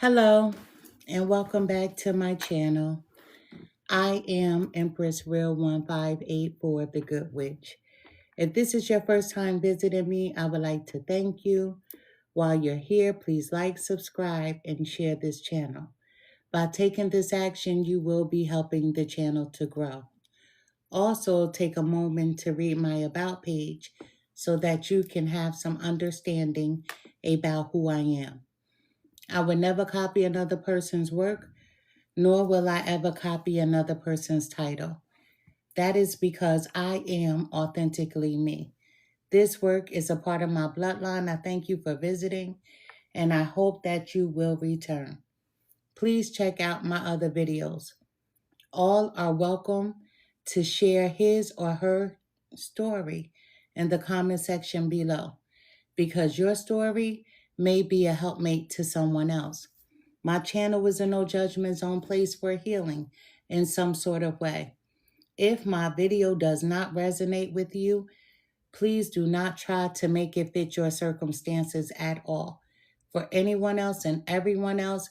Hello, and welcome back to my channel. I am Empress Real 1584, the Good Witch. If this is your first time visiting me, I would like to thank you. While you're here, please like, subscribe, and share this channel. By taking this action, you will be helping the channel to grow. Also, take a moment to read my About page so that you can have some understanding about who I am. I would never copy another person's work, nor will I ever copy another person's title. That is because I am authentically me. This work is a part of my bloodline. I thank you for visiting, and I hope that you will return. Please check out my other videos. All are welcome to share his or her story in the comment section below, because your story may be a helpmate to someone else. My channel is a no judgment zone place for healing in some sort of way. If my video does not resonate with you, please do not try to make it fit your circumstances at all. For anyone else and everyone else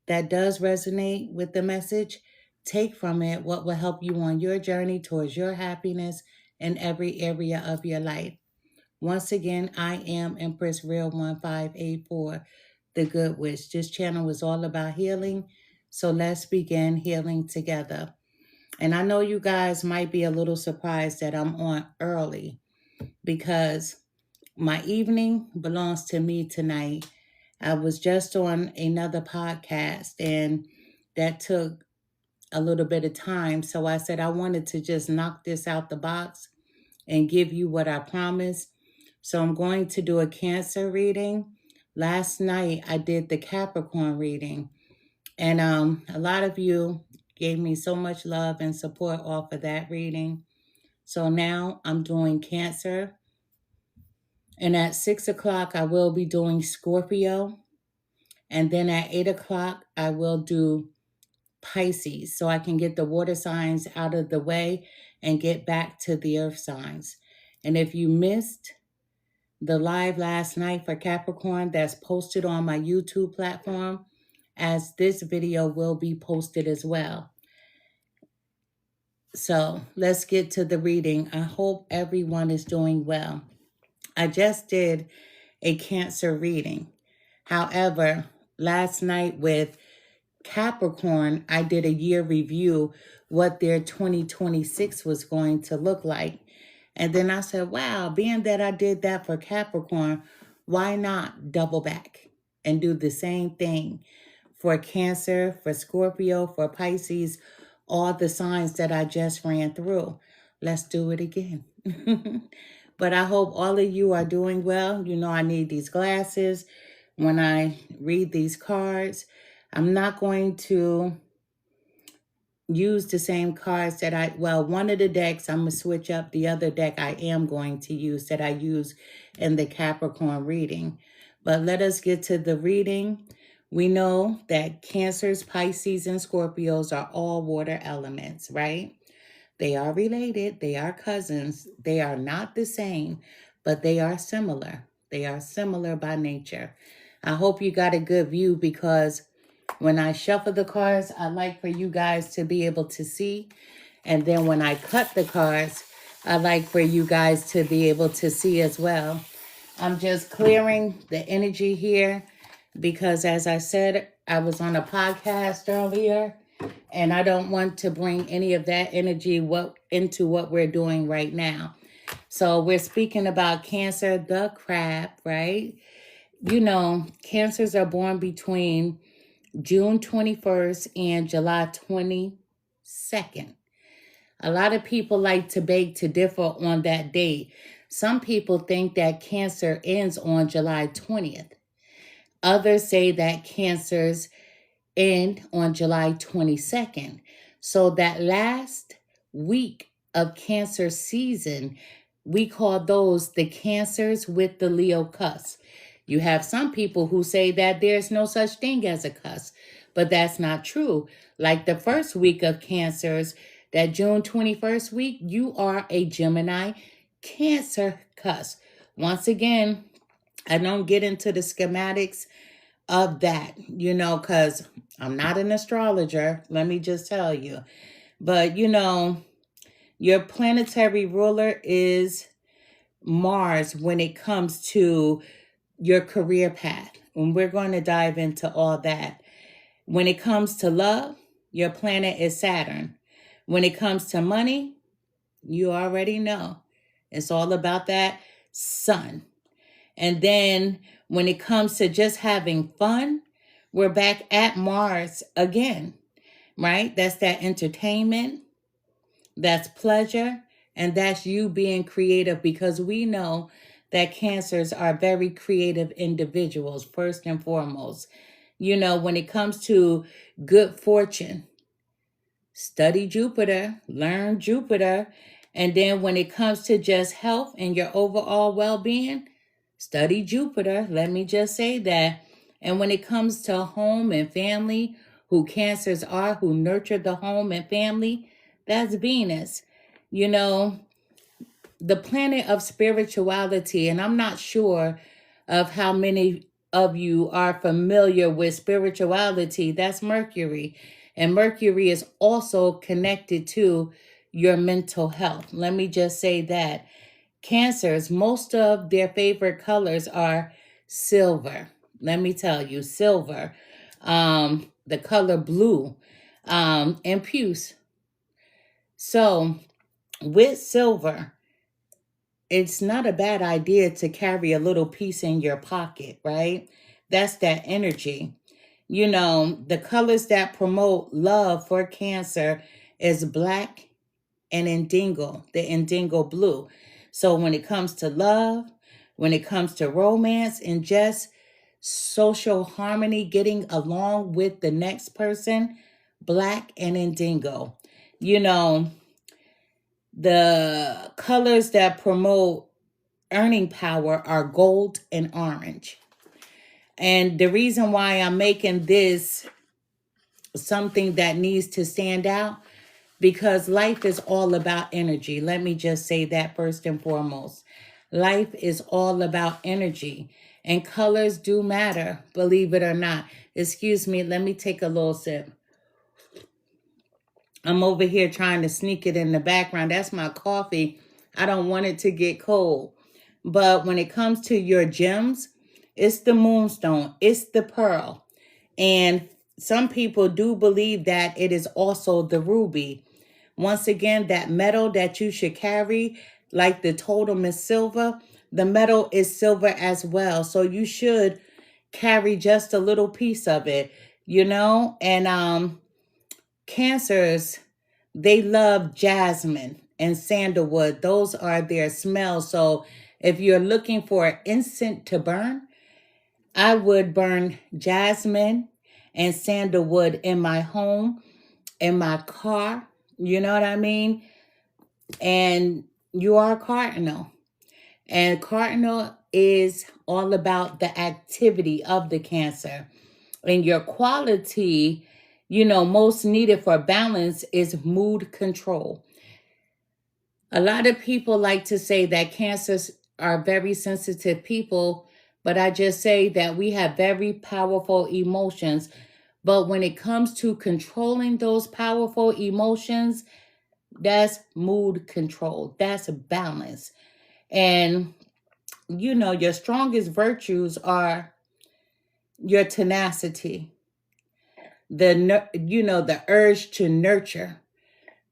that does resonate with the message, take from it what will help you on your journey towards your happiness in every area of your life. Once again, I am Empress Real 1584, the Good Witch. This channel is all about healing, so let's begin healing together. And I know you guys might be a little surprised that I'm on early, because my evening belongs to me tonight. I was just on another podcast, and that took a little bit of time. So I said I wanted to just knock this out the box and give you what I promised. So I'm going to do a Cancer reading. Last night I did the Capricorn reading, and a lot of you gave me so much love and support off of that reading. So now I'm doing Cancer, and at 6 o'clock I will be doing Scorpio, and then at 8 o'clock I will do Pisces, so I can get the water signs out of the way and get back to the earth signs. And if you missed the live last night for Capricorn, that's posted on my YouTube platform, as this video will be posted as well. So let's get to the reading. I hope everyone is doing well. I just did a Cancer reading. However, last night with Capricorn, I did a year review, what their 2026 was going to look like. And then I said, wow, being that I did that for Capricorn, why not double back and do the same thing for Cancer, for Scorpio, for Pisces, all the signs that I just ran through. Let's do it again. But I hope all of you are doing well. You know I need these glasses when I read these cards. I'm not going to use the same cards that one of the decks I'm going to switch up. The other deck I am going to use that I use in the Capricorn reading. But let us get to the reading. We know that Cancers, Pisces, and Scorpios are all water elements, right? They are related. They are cousins. They are not the same, but they are similar. They are similar by nature. I hope you got a good view, because when I shuffle the cards, I like for you guys to be able to see. And then when I cut the cards, I like for you guys to be able to see as well. I'm just clearing the energy here because, as I said, I was on a podcast earlier, and I don't want to bring any of that energy into what we're doing right now. So we're speaking about Cancer, the crab, right? You know, Cancers are born between June 21st and July 22nd. A lot of people like to beg to differ on that date. Some people think that Cancer ends on July 20th. Others say that Cancers end on July 22nd. So that last week of Cancer season, we call those the Cancers with the Leo cusp. You have some people who say that there's no such thing as a cusp, but that's not true. Like the first week of Cancers, that June 21st week, you are a Gemini Cancer cusp. Once again, I don't get into the schematics of that, because I'm not an astrologer, let me just tell you. But, your planetary ruler is Mars when it comes to your career path. And we're going to dive into all that. When it comes to love, your planet is Saturn. When it comes to money, you already know. It's all about that sun. And then when it comes to just having fun, we're back at Mars again, right? That's that entertainment, that's pleasure, and that's you being creative, because we know that Cancers are very creative individuals, first and foremost. When it comes to good fortune, study Jupiter, learn Jupiter. And then when it comes to just health and your overall well-being, study Jupiter. Let me just say that. And when it comes to home and family, who Cancers are, who nurture the home and family, that's Venus. The planet of spirituality, and I'm not sure of how many of you are familiar with spirituality, that's Mercury. And Mercury is also connected to your mental health. Let me just say that. Cancers, most of their favorite colors are silver. Let me tell you, silver, the color blue, and puce. So with silver, it's not a bad idea to carry a little piece in your pocket, right? That's that energy. The colors that promote love for Cancer is black and indigo, the indigo blue. So when it comes to love, when it comes to romance and just social harmony, getting along with the next person, black and indigo. The colors that promote earning power are gold and orange. And the reason why I'm making this something that needs to stand out, because life is all about energy. Let me just say that first and foremost. Life is all about energy, and colors do matter, believe it or not. Excuse me, let me take a little sip. I'm over here trying to sneak it in the background. That's my coffee. I don't want it to get cold. But when it comes to your gems, it's the moonstone, it's the pearl. And some people do believe that it is also the ruby. Once again, that metal that you should carry, like the totem is silver, the metal is silver as well. So you should carry just a little piece of it, And Cancers, they love jasmine and sandalwood. Those are their smells. So if you're looking for an incense to burn, I would burn jasmine and sandalwood in my home, in my car. You know what I mean? And you are cardinal. And cardinal is all about the activity of the Cancer. And your quality, most needed for balance is mood control. A lot of people like to say that Cancers are very sensitive people, but I just say that we have very powerful emotions. But when it comes to controlling those powerful emotions, that's mood control. That's balance. And, your strongest virtues are your tenacity, the urge to nurture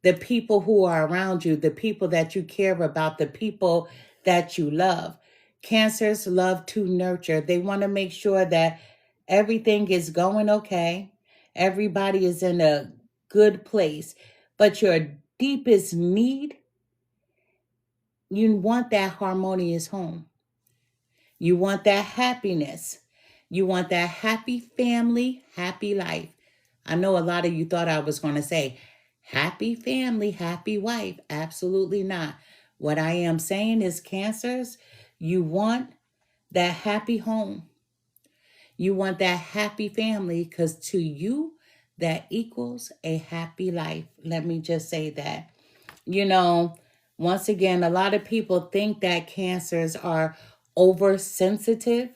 the people who are around you, the people that you care about, the people that you love. Cancers love to nurture. They want to make sure that everything is going okay. Everybody is in a good place. But your deepest need, you want that harmonious home. You want that happiness. You want that happy family, happy life. I know a lot of you thought I was going to say happy family, happy wife. Absolutely not. What I am saying is, Cancers, you want that happy home. You want that happy family, because to you, that equals a happy life. Let me just say that. Once again, a lot of people think that Cancers are oversensitive.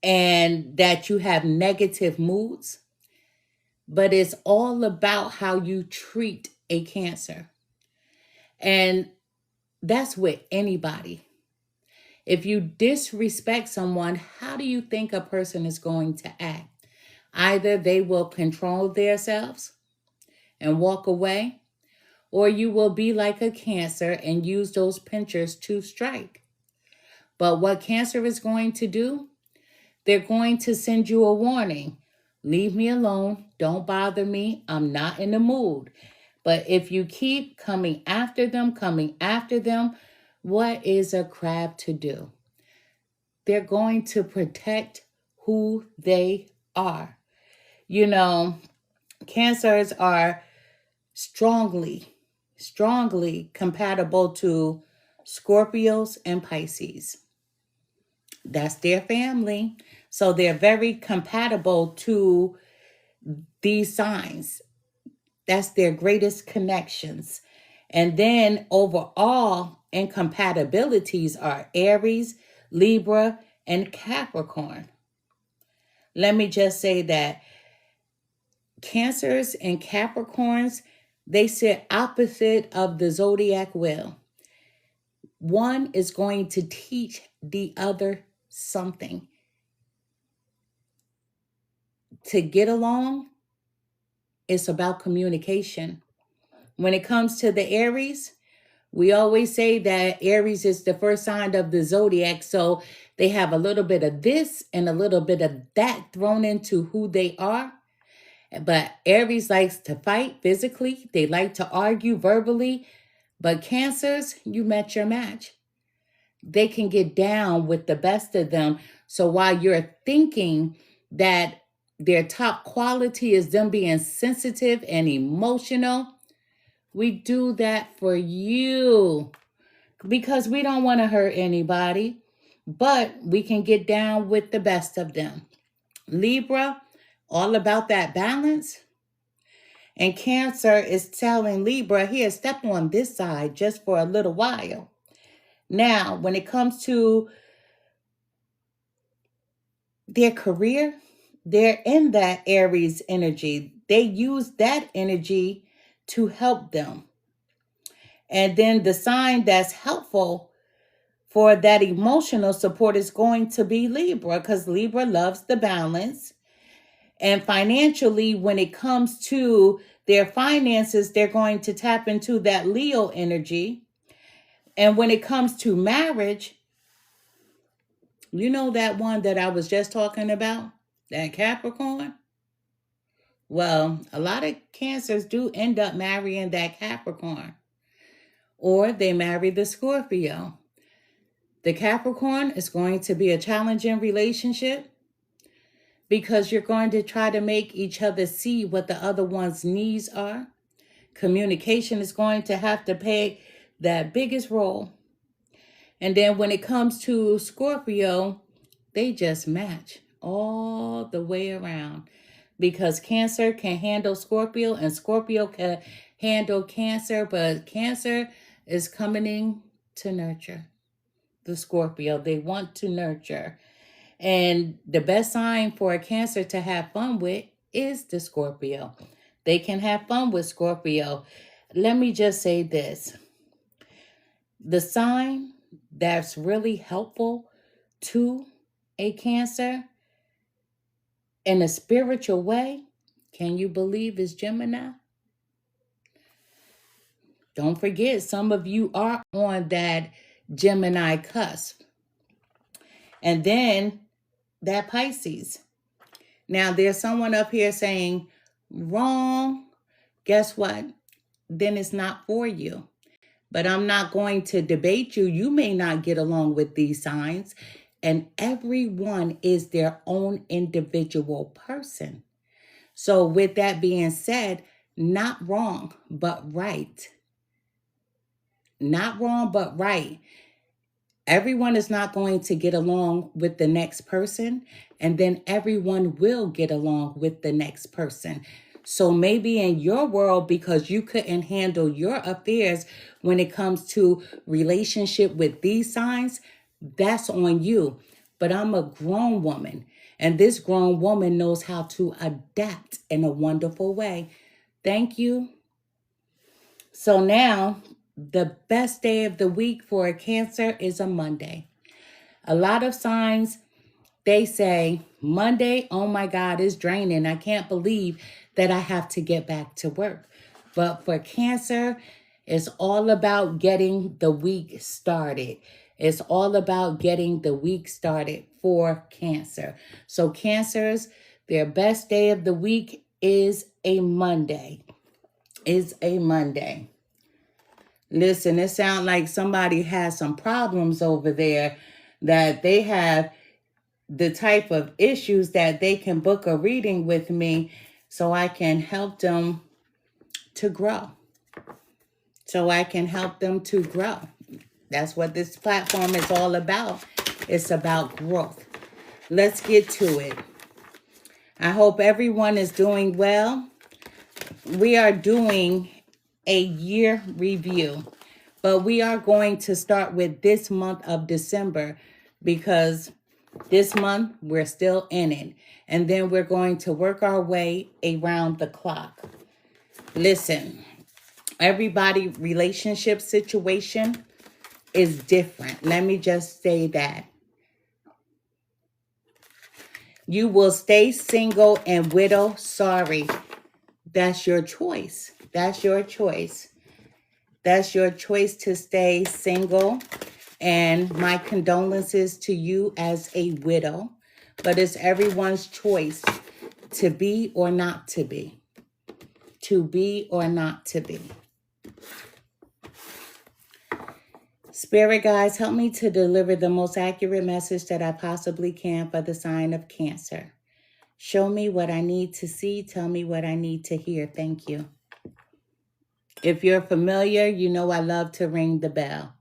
and that you have negative moods, but it's all about how you treat a Cancer. And that's with anybody. If you disrespect someone, how do you think a person is going to act? Either they will control themselves and walk away, or you will be like a Cancer and use those pinchers to strike. But what Cancer is going to do, they're going to send you a warning. Leave me alone. Don't bother me. I'm not in the mood. But if you keep coming after them, what is a crab to do? They're going to protect who they are. You know, Cancers are strongly compatible to Scorpios and Pisces. That's their family. So they're very compatible to these signs. That's their greatest connections. And then overall incompatibilities are Aries, Libra, and Capricorn. Let me just say that Cancers and Capricorns, they sit opposite of the zodiac wheel. One is going to teach the other something. To get along, it's about communication. When it comes to the Aries, we always say that Aries is the first sign of the zodiac, so they have a little bit of this and a little bit of that thrown into who they are. But Aries likes to fight physically. They like to argue verbally. But Cancers, you met your match. They can get down with the best of them. So while you're thinking that their top quality is them being sensitive and emotional, we do that for you because we don't want to hurt anybody, but we can get down with the best of them. Libra, all about that balance. And Cancer is telling Libra, here, step on this side just for a little while. Now, when it comes to their career, they're in that Aries energy. They use that energy to help them. And then the sign that's helpful for that emotional support is going to be Libra, because Libra loves the balance. And financially, when it comes to their finances, they're going to tap into that Leo energy. And when it comes to marriage, you know that one that I was just talking about, that Capricorn? Well, a lot of Cancers do end up marrying that Capricorn, or they marry the Scorpio. The Capricorn is going to be a challenging relationship because you're going to try to make each other see what the other one's needs are. Communication is going to have to play that biggest role. And then when it comes to Scorpio, they just match all the way around, because Cancer can handle Scorpio and Scorpio can handle Cancer, but Cancer is coming in to nurture the Scorpio. They want to nurture. And the best sign for a Cancer to have fun with is the Scorpio. They can have fun with Scorpio. Let me just say this. The sign that's really helpful to a Cancer in a spiritual way, can you believe, is Gemini? Don't forget, some of you are on that Gemini cusp. And then that Pisces. Now, there's someone up here saying, wrong. Guess what? Then it's not for you. But I'm not going to debate you. You may not get along with these signs. And everyone is their own individual person. So with that being said, not wrong, but right. Not wrong, but right. Everyone is not going to get along with the next person, and then everyone will get along with the next person. So maybe in your world, because you couldn't handle your affairs when it comes to relationship with these signs, that's on you. but I'm a grown woman. And this grown woman knows how to adapt in a wonderful way. Thank you. So now, the best day of the week for a Cancer is a Monday. A lot of signs, they say, Monday, oh my God, is draining. I can't believe that I have to get back to work. But for Cancer, it's all about getting the week started. It's all about getting the week started for Cancer. So Cancers, their best day of the week is a Monday. Listen, it sounds like somebody has some problems over there, that they have the type of issues that they can book a reading with me so I can help them to grow. That's what this platform is all about. It's about growth. Let's get to it. I hope everyone is doing well. We are doing a year review, but we are going to start with this month of December because this month we're still in it. And then we're going to work our way around the clock. Listen, everybody relationship situation is different. Let me just say that. You will stay single and widow. Sorry. That's your choice. That's your choice. That's your choice to stay single. And my condolences to you as a widow. But it's everyone's choice to be or not to be. To be or not to be. Spirit guides, help me to deliver the most accurate message that I possibly can for the sign of Cancer. Show me what I need to see. Tell me what I need to hear. Thank you. If you're familiar, you know I love to ring the bell.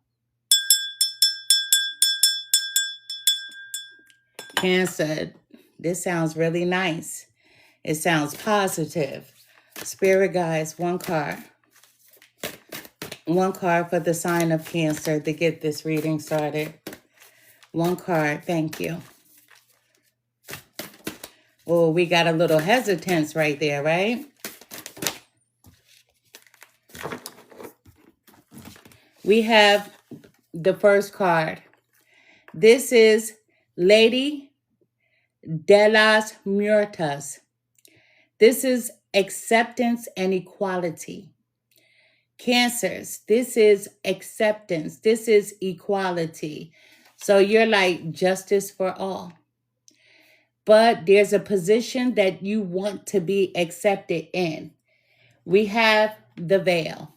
Cancer, this sounds really nice. It sounds positive. Spirit guides, one card. One card for the sign of Cancer to get this reading started. One card, thank you. Oh, we got a little hesitance right there, right? We have the first card. This is Lady de las Muertas. This is acceptance and equality. Cancers, this is acceptance. This is equality. So you're like justice for all. But there's a position that you want to be accepted in. We have the veil.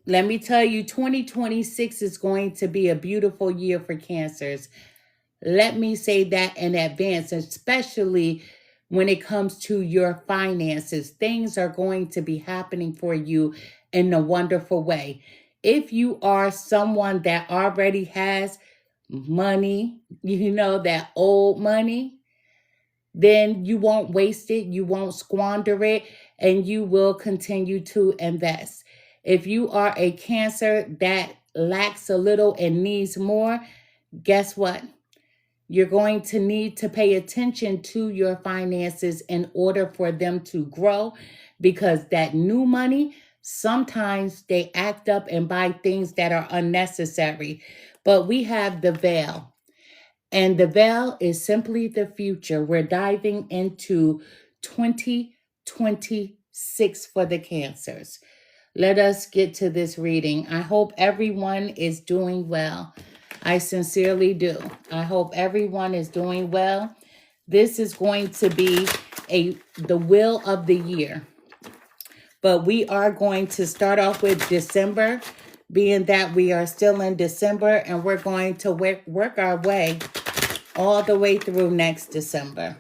Let me tell you, 2026 is going to be a beautiful year for Cancers. Let me say that in advance, especially when it comes to your finances. Things are going to be happening for you in a wonderful way. If you are someone that already has money, that old money, then you won't waste it, you won't squander it, and you will continue to invest. If you are a Cancer that lacks a little and needs more, guess what? You're going to need to pay attention to your finances in order for them to grow, because that new money, sometimes they act up and buy things that are unnecessary. But we have the veil. And the veil is simply the future. We're diving into 2026 for the Cancers. Let us get to this reading. I hope everyone is doing well. I sincerely do. I hope everyone is doing well. This is going to be the will of the year. But we are going to start off with December, being that we are still in December, and we're going to work our way all the way through next December.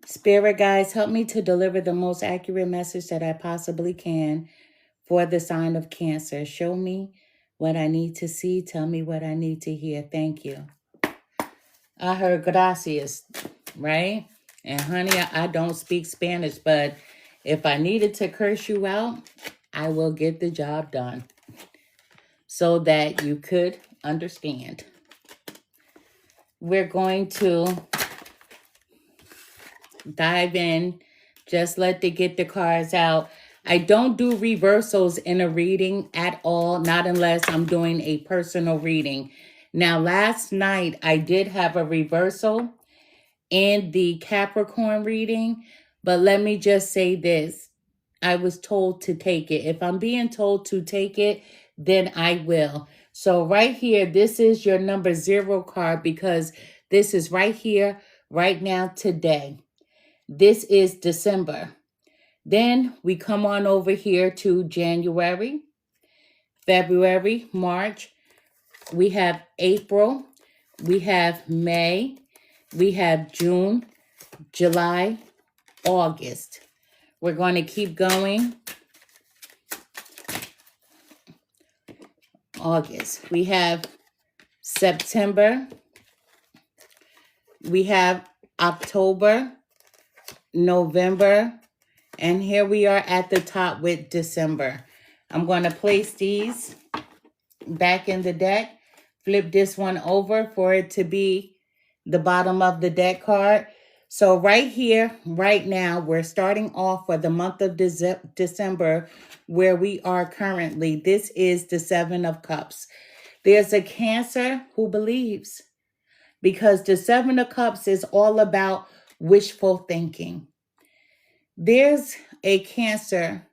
Spirit guides, help me to deliver the most accurate message that I possibly can for the sign of Cancer. Show me what I need to see. Tell me what I need to hear. Thank you. I heard gracias, right? And honey, I don't speak Spanish, but If I needed to curse you out, I will get the job done so that you could understand. We're going to dive in. Just get the cards out. I don't do reversals in a reading at all, not unless I'm doing a personal reading. Now, last night I did have a reversal in the Capricorn reading, but let me just say this. I was told to take it. If I'm being told to take it, then I will. So right here, this is your number 0 card because this is right here, right now, today. This is December. Then we come on over here to January, February, March. We have April. We have May. We have June, July, August. We're going to keep going. August. We have September. We have October, November, and here we are at the top with December. I'm going to place these back in the deck, flip this one over for it to be the bottom of the deck card. So right here, right now, we're starting off for the month of December, where we are currently. This is the 7 of Cups. There's a Cancer who believes, because the 7 of Cups is all about wishful thinking. There's a Cancer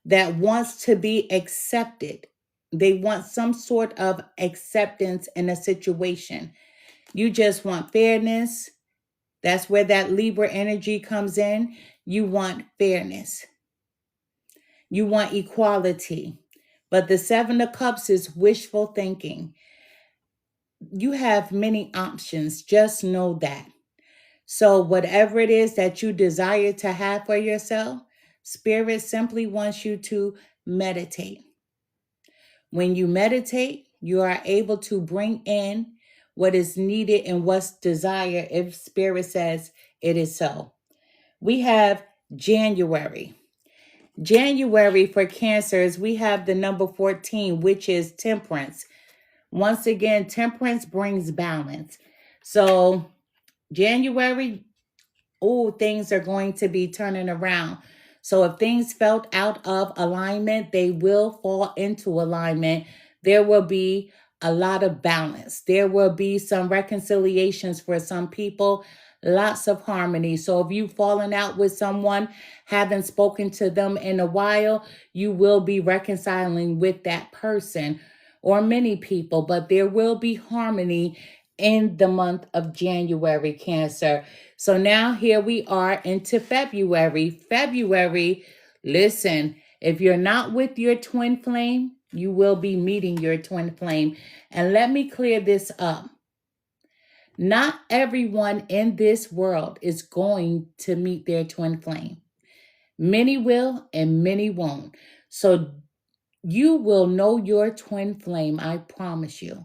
that wants to be accepted. They want some sort of acceptance in a situation. You just want fairness. That's where that Libra energy comes in. You want fairness. You want equality. But the 7 of Cups is wishful thinking. You have many options. Just know that. So whatever it is that you desire to have for yourself, Spirit simply wants you to meditate. When you meditate, you are able to bring in what is needed and what's desired if Spirit says it is so. We have January. January for Cancers, we have the number 14, which is Temperance. Once again, Temperance brings balance. So January, things are going to be turning around. So if things felt out of alignment, they will fall into alignment. There will be a lot of balance. There will be some reconciliations for some people, lots of harmony. So if you've fallen out with someone, haven't spoken to them in a while, you will be reconciling with that person or many people, but there will be harmony in the month of January, Cancer. So now here we are into February. February, listen, if you're not with your twin flame, you will be meeting your twin flame. And let me clear this up. Not everyone in this world is going to meet their twin flame. Many will and many won't. So you will know your twin flame, I promise you.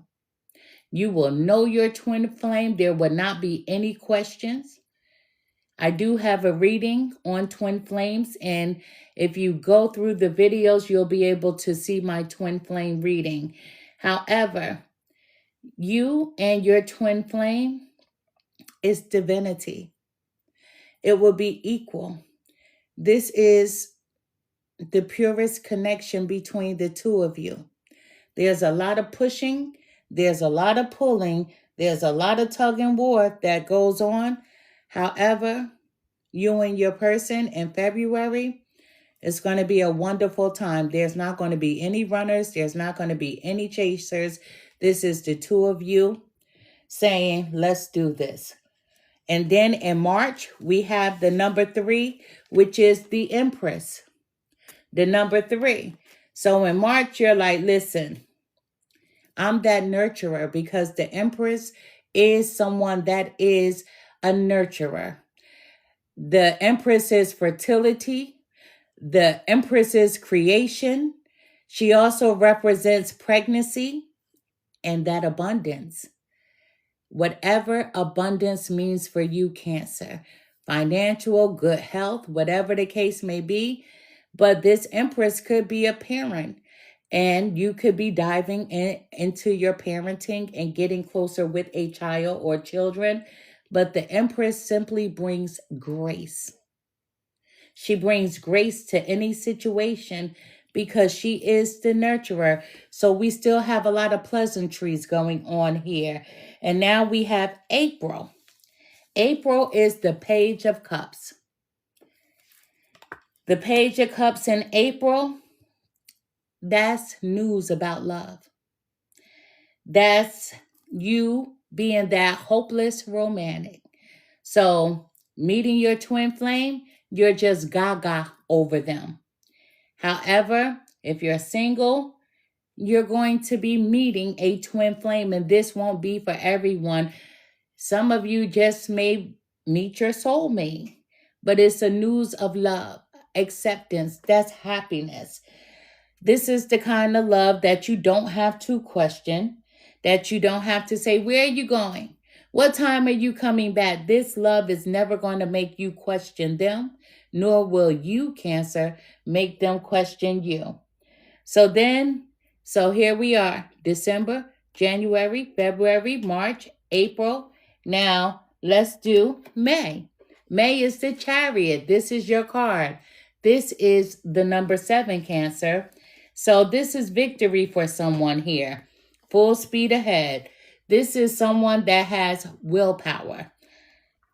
You will know your twin flame. There will not be any questions. I do have a reading on twin flames, and if you go through the videos, you'll be able to see my twin flame reading. However, you and your twin flame is divinity. It will be equal. This is the purest connection between the two of you. There's a lot of pushing. There's a lot of pulling. There's a lot of tug and war that goes on. However, you and your person in February, it's going to be a wonderful time. There's not going to be any runners. There's not going to be any chasers. This is the two of you saying, let's do this. And then in March, we have the number 3, which is the Empress. The number 3. So in March, you're like, listen, I'm that nurturer, because the Empress is someone that is a nurturer. The Empress is fertility. The Empress is creation. She also represents pregnancy and that abundance. Whatever abundance means for you, Cancer. financial, good health, whatever the case may be. But this Empress could be a parent, and you could be diving into your parenting and getting closer with a child or children. But the Empress simply brings grace. She brings grace to any situation because she is the nurturer. So we still have a lot of pleasantries going on here. And now we have April. April is the Page of Cups. The Page of Cups in April, that's news about love. That's you being that hopeless romantic. So meeting your twin flame, you're just gaga over them. However, if you're single, you're going to be meeting a twin flame, and this won't be for everyone. Some of you just may meet your soulmate, but it's a news of love, acceptance, that's happiness. This is the kind of love that you don't have to question, that you don't have to say, where are you going? What time are you coming back? This love is never going to make you question them, nor will you, Cancer, make them question you. So here we are, December, January, February, March, April. Now, let's do May. May is the Chariot. This is your card. This is the number 7, Cancer. So this is victory for someone here. Full speed ahead. This is someone that has willpower.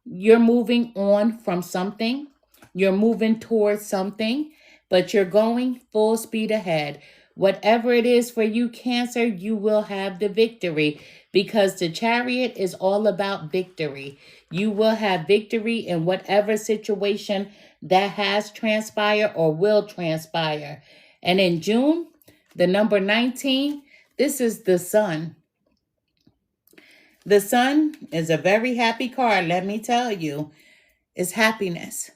You're moving on from something. You're moving towards something, but you're going full speed ahead. Whatever it is for you, Cancer, you will have the victory because the Chariot is all about victory. You will have victory in whatever situation that has transpired or will transpire. And in June, the number 19, this is the Sun. The Sun is a very happy card, let me tell you. It's happiness.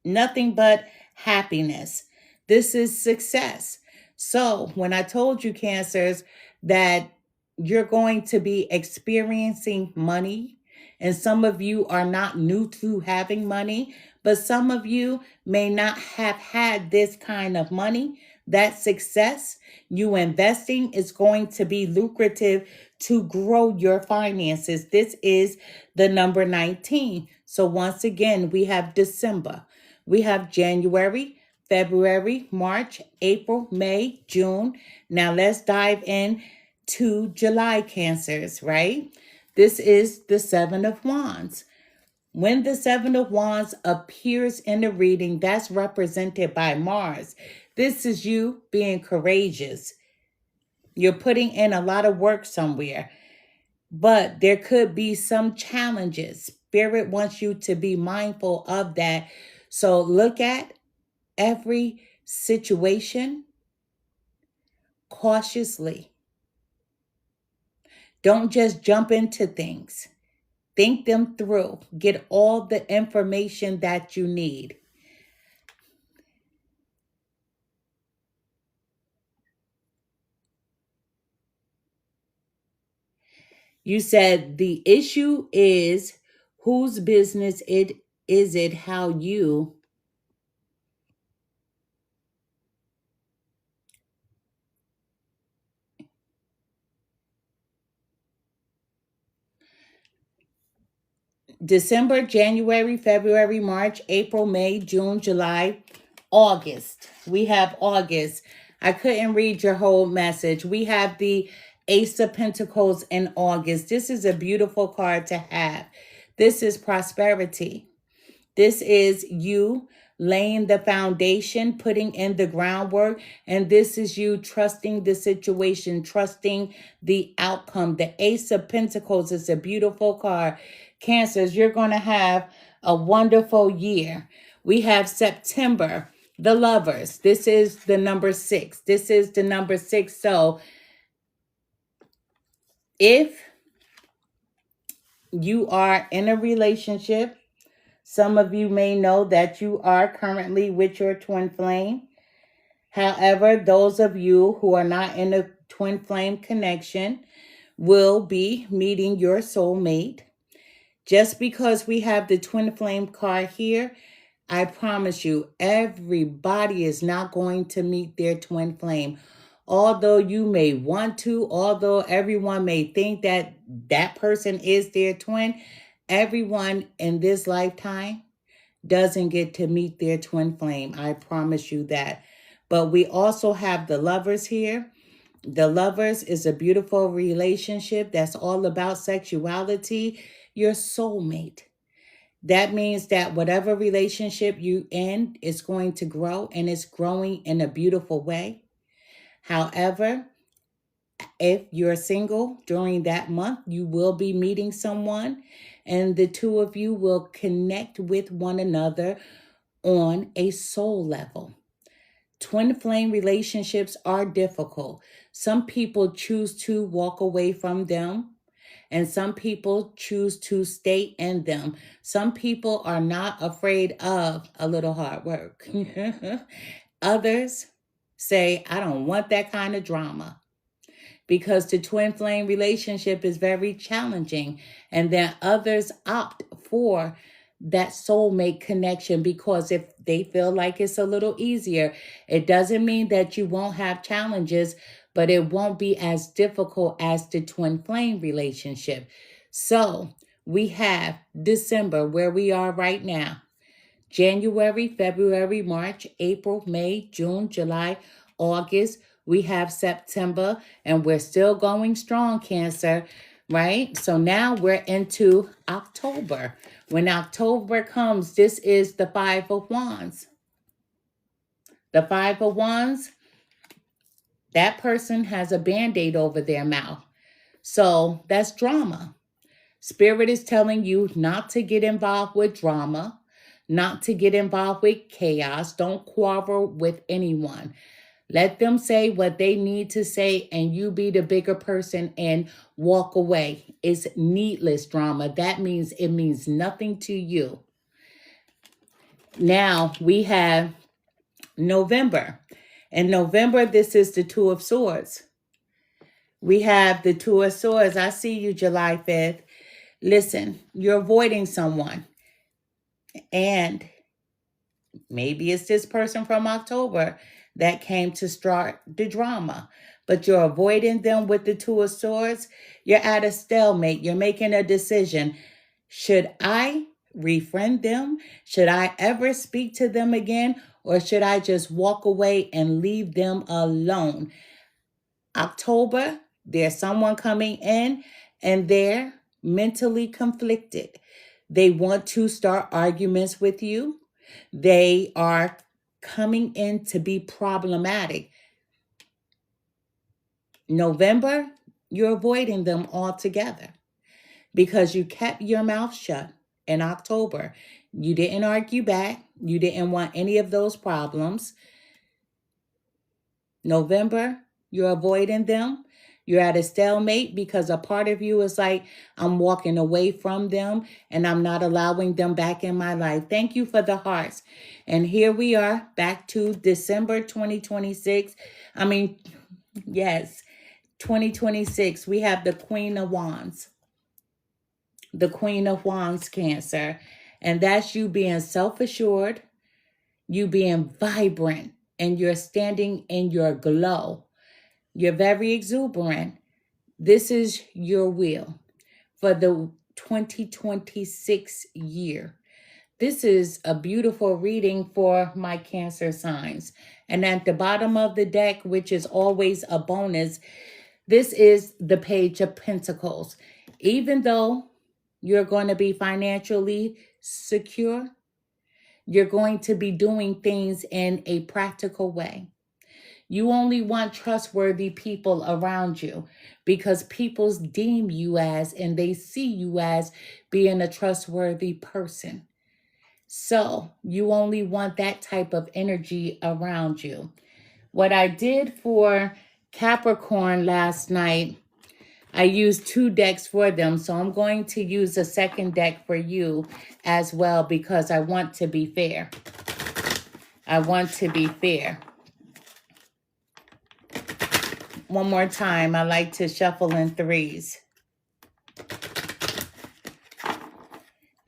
Nothing but happiness. This is success. So when I told you, Cancers, that you're going to be experiencing money, and some of you are not new to having money, but some of you may not have had this kind of money. That success you investing is going to be lucrative to grow your finances. This is the number 19. So once again, we have December. We have January, February, March, April, May, June. Now let's dive in to July, Cancers, right? This is the 7 of Wands. When the 7 of Wands appears in the reading, that's represented by Mars. This is you being courageous. You're putting in a lot of work somewhere, but there could be some challenges. Spirit wants you to be mindful of that. So look at every situation cautiously. Don't just jump into things. Think them through. Get all the information that you need. You said the issue is whose business is it how you December, January, February, March, April, May, June, July, August. We have August. I couldn't read your whole message. We have the Ace of Pentacles in August. This is a beautiful card to have. This is prosperity. This is you laying the foundation, putting in the groundwork, and this is you trusting the situation, trusting the outcome. The Ace of Pentacles is a beautiful card. Cancers, you're going to have a wonderful year. We have September, the Lovers. This is the number 6. This is the number 6. So if you are in a relationship, some of you may know that you are currently with your twin flame. However, those of you who are not in a twin flame connection will be meeting your soulmate. Just because we have the twin flame card here, I promise you, everybody is not going to meet their twin flame. Although you may want to, although everyone may think that that person is their twin, everyone in this lifetime doesn't get to meet their twin flame. I promise you that. But we also have the lovers here. The lovers is a beautiful relationship that's all about sexuality, your soulmate. That means that whatever relationship you in is going to grow, and it's growing in a beautiful way. However, if you're single during that month, you will be meeting someone, and the two of you will connect with one another on a soul level. Twin flame relationships are difficult. Some people choose to walk away from them, and some people choose to stay in them. Some people are not afraid of a little hard work. Others say, I don't want that kind of drama, because the twin flame relationship is very challenging. And then others opt for that soulmate connection because if they feel like it's a little easier, it doesn't mean that you won't have challenges, but it won't be as difficult as the twin flame relationship. So we have December, where we are right now. January, February, March, April, May, June, July, August. We have September, and we're still going strong, Cancer, right? So now we're into October. When October comes, this is the Five of Wands. The Five of Wands, that person has a Band-Aid over their mouth. So that's drama. Spirit is telling you not to get involved with drama, not to get involved with chaos. Don't quarrel with anyone. Let them say what they need to say, and you be the bigger person and walk away. It's needless drama. That means it means nothing to you. Now we have November. In November, this is the Two of Swords. We have the Two of Swords. I see you July 5th. Listen, you're avoiding someone. And maybe it's this person from October that came to start the drama, but you're avoiding them with the Two of Swords. You're at a stalemate. You're making a decision. Should I refriend them? Should I ever speak to them again? Or should I just walk away and leave them alone? October, there's someone coming in and they're mentally conflicted. They want to start arguments with you. They are coming in to be problematic. November, you're avoiding them altogether because you kept your mouth shut in October. You didn't argue back. You didn't want any of those problems. November, you're avoiding them. You're at a stalemate because a part of you is like, I'm walking away from them and I'm not allowing them back in my life. Thank you for the hearts. And here we are back to December 2026. Yes, 2026. We have the Queen of Wands. The Queen of Wands, Cancer. And that's you being self-assured, you being vibrant, and you're standing in your glow. You're very exuberant. This is your will for the 2026 year. This is a beautiful reading for my Cancer signs. And at the bottom of the deck, which is always a bonus, this is the Page of Pentacles. Even though you're going to be financially secure, you're going to be doing things in a practical way. You only want trustworthy people around you because people deem you as, and they see you as being a trustworthy person. So you only want that type of energy around you. What I did for Capricorn last night, I used 2 decks for them. So I'm going to use a second deck for you as well because I want to be fair. I want to be fair. One more time, I like to shuffle in 3s.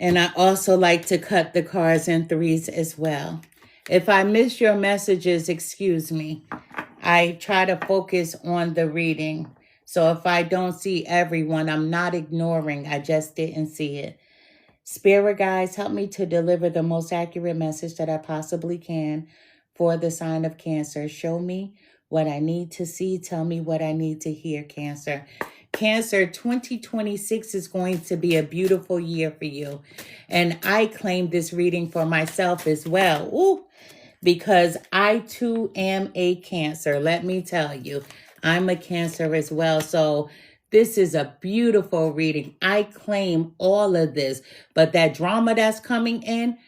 And I also like to cut the cards in threes as well. If I miss your messages, excuse me. I try to focus on the reading. So if I don't see everyone, I'm not ignoring. I just didn't see it. Spirit guides, help me to deliver the most accurate message that I possibly can for the sign of Cancer. Show me what I need to see. Tell me what I need to hear, Cancer. Cancer, 2026 is going to be a beautiful year for you. And I claim this reading for myself as well. Ooh, because I too am a Cancer. Let me tell you, I'm a Cancer as well. So this is a beautiful reading. I claim all of this, but that drama that's coming in,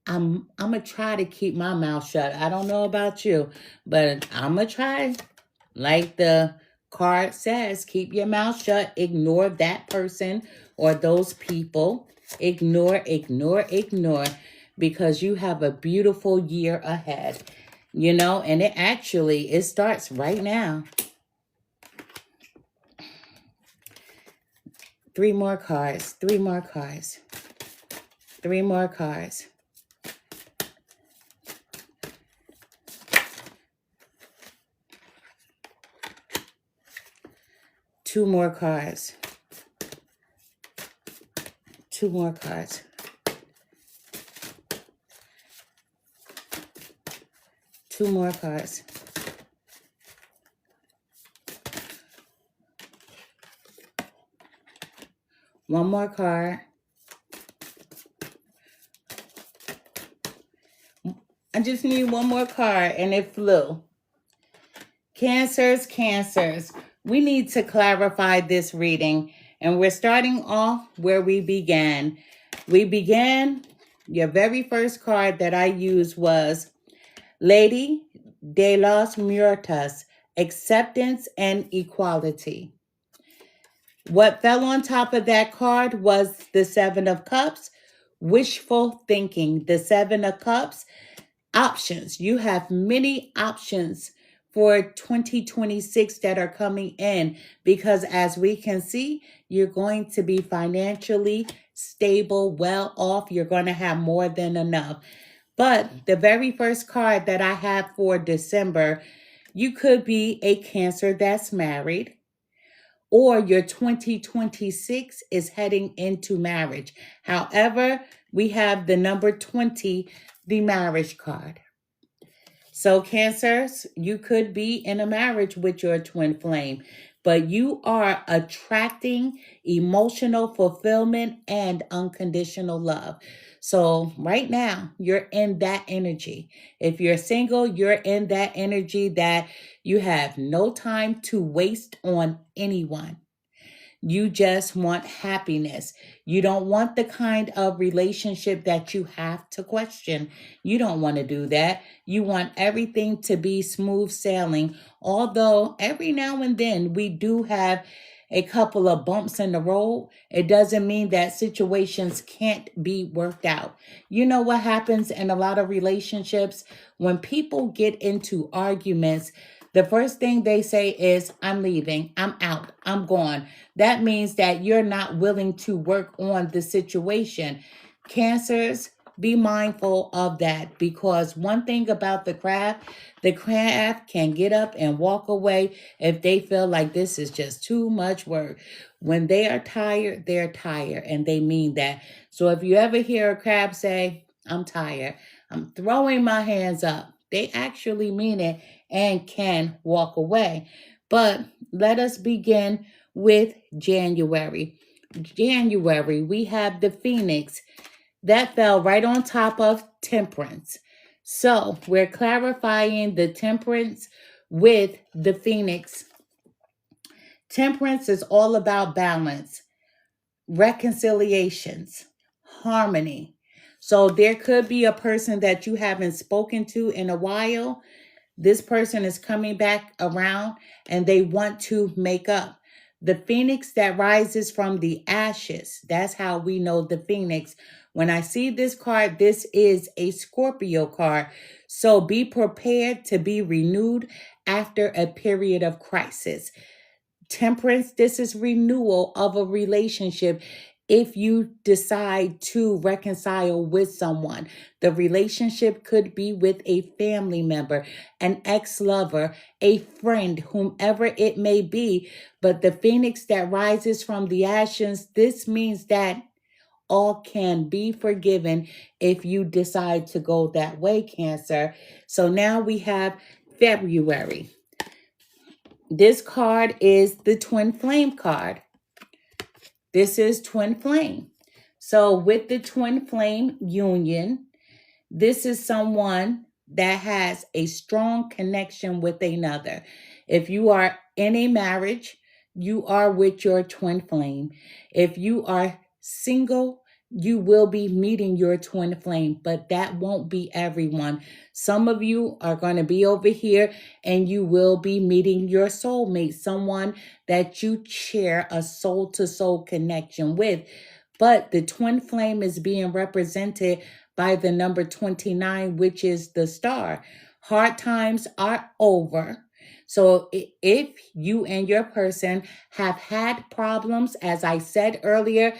I'm gonna try to keep my mouth shut. I don't know about you, but I'm gonna try. Like the card says, keep your mouth shut. Ignore that person or those people. Ignore, ignore, ignore, because you have a beautiful year ahead. You know, and it starts right now. 3 more cards, 3 more cards, 3 more cards. Two more cards. 2 more cards. 2 more cards. One more card. I just need one more card, and it flew. Cancers, Cancers. We need to clarify this reading, and we're starting off where we began. Your very first card that I used was Lady de los Muertos, Acceptance and Equality. What fell on top of that card was the 7 of Cups, wishful thinking. The 7 of Cups, options. You have many options for 2026 that are coming in, because as we can see, you're going to be financially stable, well off. You're going to have more than enough. But the very first card that I have for December, you could be a Cancer that's married, or your 2026 is heading into marriage. However, we have the number 20, the marriage card. So Cancers, you could be in a marriage with your twin flame, but you are attracting emotional fulfillment and unconditional love. So right now, you're in that energy. If you're single, you're in that energy that you have no time to waste on anyone. You just want happiness. You don't want the kind of relationship that you have to question. You don't want to do that. You want everything to be smooth sailing. Although every now and then we do have a couple of bumps in the road, it doesn't mean that situations can't be worked out. You know what happens in a lot of relationships? When people get into arguments, the first thing they say is, I'm leaving, I'm out, I'm gone. That means that you're not willing to work on the situation. Cancers, be mindful of that, because one thing about the crab can get up and walk away if they feel like this is just too much work. When they are tired, they're tired, and they mean that. So if you ever hear a crab say, I'm tired, I'm throwing my hands up, they actually mean it and can walk away. But let us begin with January. January, we have the Phoenix. That fell right on top of Temperance. So we're clarifying the Temperance with the Phoenix. Temperance is all about balance, reconciliations, harmony. So there could be a person that you haven't spoken to in a while. This person is coming back around and they want to make up. The phoenix that rises from the ashes. That's how we know the phoenix. When I see this card, this is a Scorpio card. So be prepared to be renewed after a period of crisis. Temperance, this is renewal of a relationship. if you decide to reconcile with someone. The relationship could be with a family member, an ex-lover, a friend, whomever it may be. But the phoenix that rises from the ashes, this means that all can be forgiven if you decide to go that way, Cancer. So now we have February. This card is the twin flame card. This is twin flame. So with the twin flame union, this is someone that has a strong connection with another. If you are in a marriage, you are with your twin flame. If you are single, you will be meeting your twin flame, but that won't be everyone. Some of you are going to be over here and you will be meeting your soulmate, someone that you share a soul to soul connection with. But the twin flame is being represented by the number 29, which is the star. Hard times are over. So if you and your person have had problems, as I said earlier,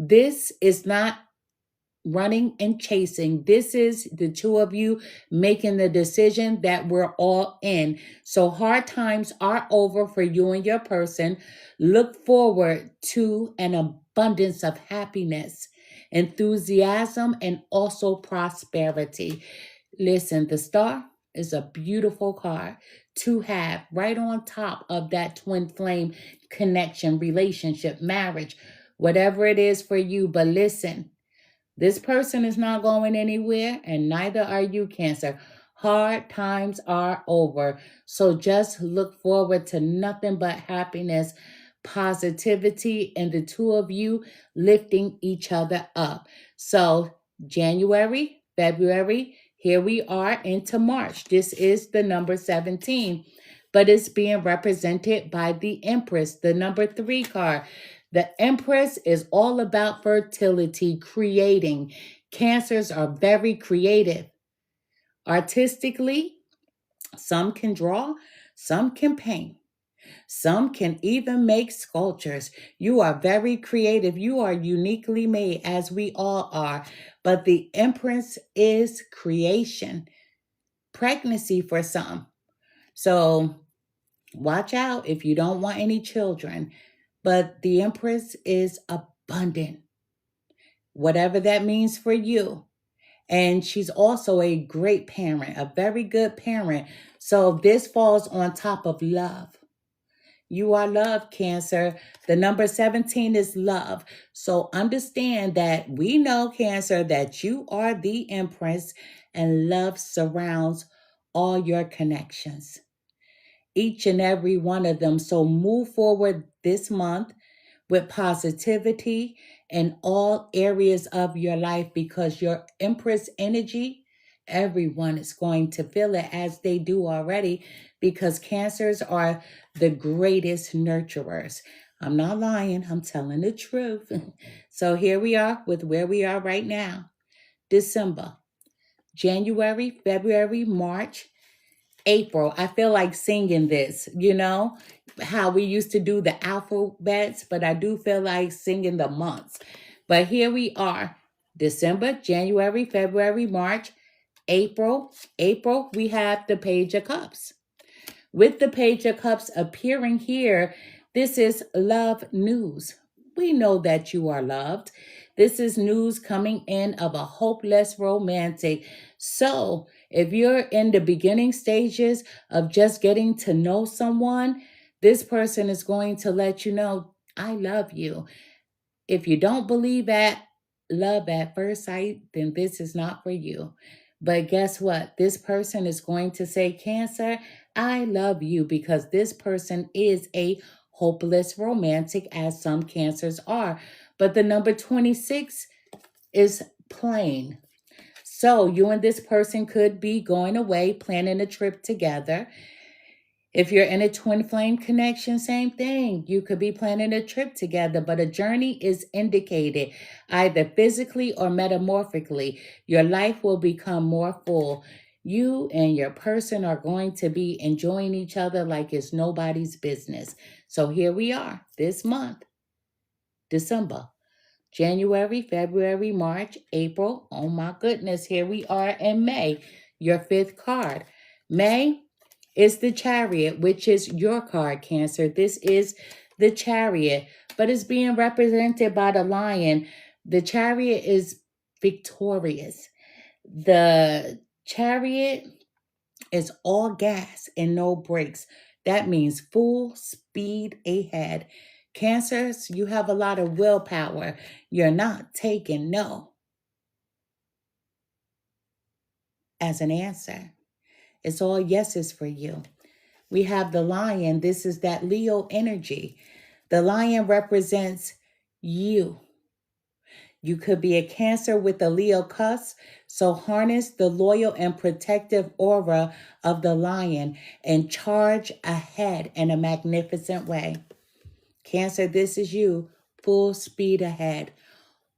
this is not running and chasing. This is the two of you making the decision that we're all in. So hard times are over for you and your person. Look forward to an abundance of happiness, enthusiasm, and also prosperity. Listen, the star is a beautiful card to have right on top of that twin flame connection, relationship, marriage, whatever it is for you. But listen, this person is not going anywhere, and neither are you, Cancer. Hard times are over. So just look forward to nothing but happiness, positivity, and the two of you lifting each other up. So January, February, here we are into March. This is the number 17, but it's being represented by the Empress, the number 3 card. The Empress is all about fertility, creating. Cancers are very creative. Artistically, some can draw, some can paint, some can even make sculptures. You are very creative. You are uniquely made, as we all are. But the Empress is creation, pregnancy for some. So watch out if you don't want any children. But the Empress is abundant, whatever that means for you. And she's also a great parent, a very good parent. So this falls on top of love. You are love, Cancer. The number 17 is love. So understand that we know, Cancer, that you are the Empress and love surrounds all your connections, each and every one of them. So move forward this month with positivity in all areas of your life, because your Empress energy, everyone is going to feel it, as they do already, because Cancers are the greatest nurturers. I'm not lying, I'm telling the truth. So here we are with where we are right now. December, January, February, March, April. I feel like singing this, how we used to do the alphabets, but I do feel like singing the months. But here we are, December, January, February, March, April. April, we have the Page of Cups. With the Page of Cups appearing here, this is love news. We know that you are loved. This is news coming in of a hopeless romantic. So if you're in the beginning stages of just getting to know someone, this person is going to let you know, I love you. If you don't believe that love at first sight, then this is not for you. But guess what? This person is going to say, Cancer, I love you, because this person is a hopeless romantic, as some Cancers are. But the number 26 is plain. So you and this person could be going away, planning a trip together. If you're in a twin flame connection, same thing. You could be planning a trip together, but a journey is indicated either physically or metamorphically. Your life will become more full. You and your person are going to be enjoying each other like it's nobody's business. So here we are this month, December. January, February, March, April. Oh my goodness, here we are in May, your fifth card. May is the Chariot, which is your card, Cancer. This is the Chariot, but it's being represented by the Lion. The Chariot is victorious. The Chariot is all gas and no brakes. That means full speed ahead. Cancers, you have a lot of willpower. You're not taking no as an answer. It's all yeses for you. We have the Lion. This is that Leo energy. The Lion represents you. You could be a Cancer with a Leo cusp, so harness the loyal and protective aura of the Lion and charge ahead in a magnificent way. Cancer, this is you, full speed ahead,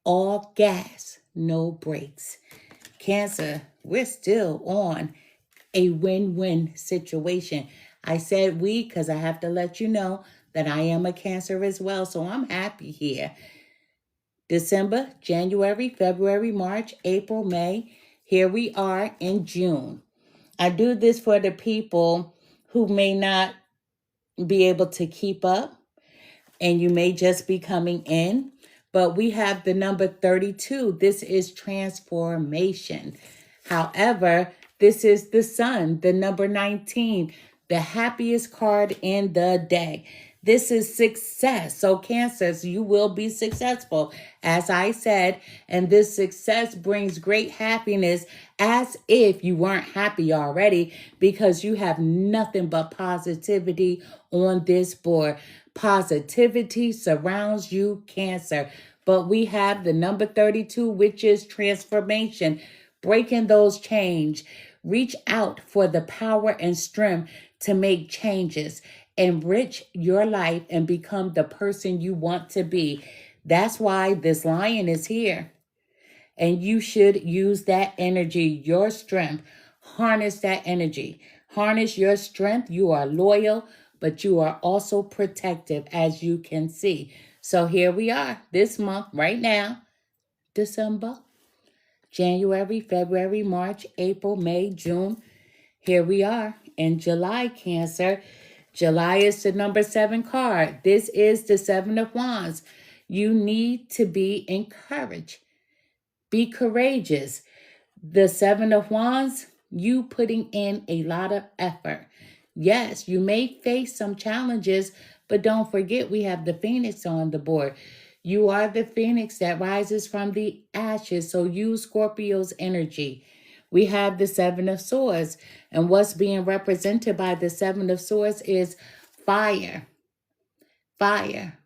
all gas, no brakes. Cancer, we're still on a win-win situation. I said we because I have to let you know that I am a Cancer as well, so I'm happy here. December, January, February, March, April, May. Here we are in June. I do this for the people who may not be able to keep up and you may just be coming in. But we have the number 32. This is transformation. However, this is the Sun, the number 19, the happiest card in the deck. This is success. So Cancers, you will be successful, as I said, and this success brings great happiness as if you weren't happy already because you have nothing but positivity on this board. Positivity surrounds you, Cancer. But we have the number 32, which is transformation, breaking those chains. Reach out for the power and strength to make changes. Enrich your life and become the person you want to be. That's why this Lion is here. And you should use that energy, your strength. Harness that energy. Harness your strength. You are loyal, but you are also protective, as you can see. So here we are this month, right now, December, January, February, March, April, May, June. Here we are in July, Cancer. July is the number 7 card. This is the 7 of Wands. You need to be encouraged. Be courageous. The 7 of Wands, you putting in a lot of effort. Yes, you may face some challenges, but don't forget we have the Phoenix on the board. You are the Phoenix that rises from the ashes, so use Scorpio's energy. We have the 7 of Swords, and what's being represented by the 7 of Swords is fire. Fire.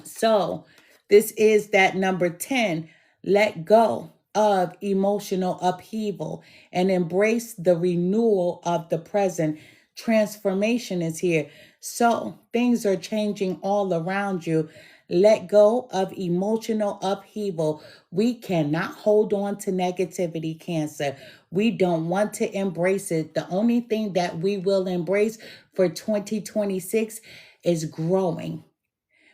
So this is that number 10. Let go of emotional upheaval and embrace the renewal of the present. Transformation is here. So things are changing all around you. Let go of emotional upheaval. We cannot hold on to negativity, Cancer. We don't want to embrace it. The only thing that we will embrace for 2026 is growing.